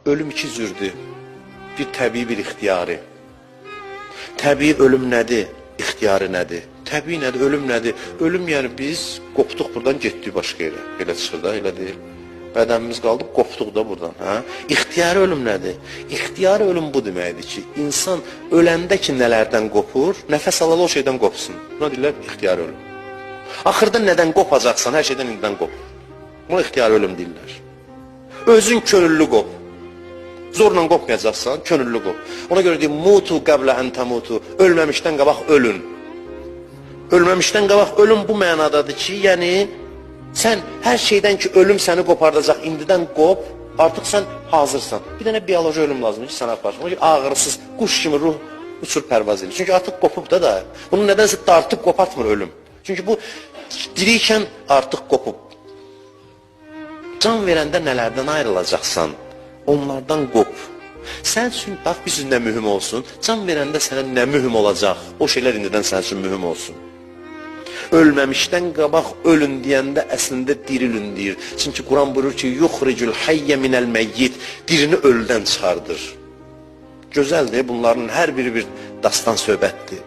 Ölüm iki cürdür. Bir təbii, bir ixtiyari. Təbii ölüm nədir? İxtiyari nədir? Təbii nədir? Ölüm nədir? Ölüm yəni biz qopduq buradan, getdik başqa yerə. Elə çıxır da, elə deyil. Bədənimiz qaldı, qopduq da buradan. Hə? İxtiyari ölüm nədir? İxtiyari ölüm bu deməkdir ki, insan öləndə ki nələrdən qopur, nəfəs alalı o şeydən qopsun. Buna deyirlər ixtiyari ölüm. Axırda nədən qopacaqsan, hər şeydən indidən qop. Buna ixtiyari ölüm deyirlər. Özün könüllü qop. Zorla qopmayacaqsan, könüllü qop. Ona görə deyim, mutu qəblə ən təmutu. Ölməmişdən qabaq ölün. Ölməmişdən qabaq ölüm bu mənadadır ki, yəni sən hər şeydən ki ölüm səni qopardacaq, indidən qop, artıq sən hazırsan. Bir dənə biyoloji ölüm lazımdır ki, sənə aparsın. Ona ki, ağrısız, quş kimi ruh uçur pərvaz edir. Çünki artıq qopub da. Bunu nədənsə dartıb qopartmır ölüm. Çünki bu dirikən artıq qopub. Can verəndə nələrdən ayrılacaqsan? Onlardan qop. Sən üçün, bax, biz üçün nə mühüm olsun? Can verəndə sənə nə mühüm olacaq? O şeylər indidən sən üçün mühüm olsun. Ölməmişdən qabaq ölün deyəndə əslində dirilin deyir. Çünki Quran buyurur ki, yuxricul hayyə minəl məyyit, dirini ölüdən çıxardır. Gözəldir, bunların hər biri bir dastan söhbətdir.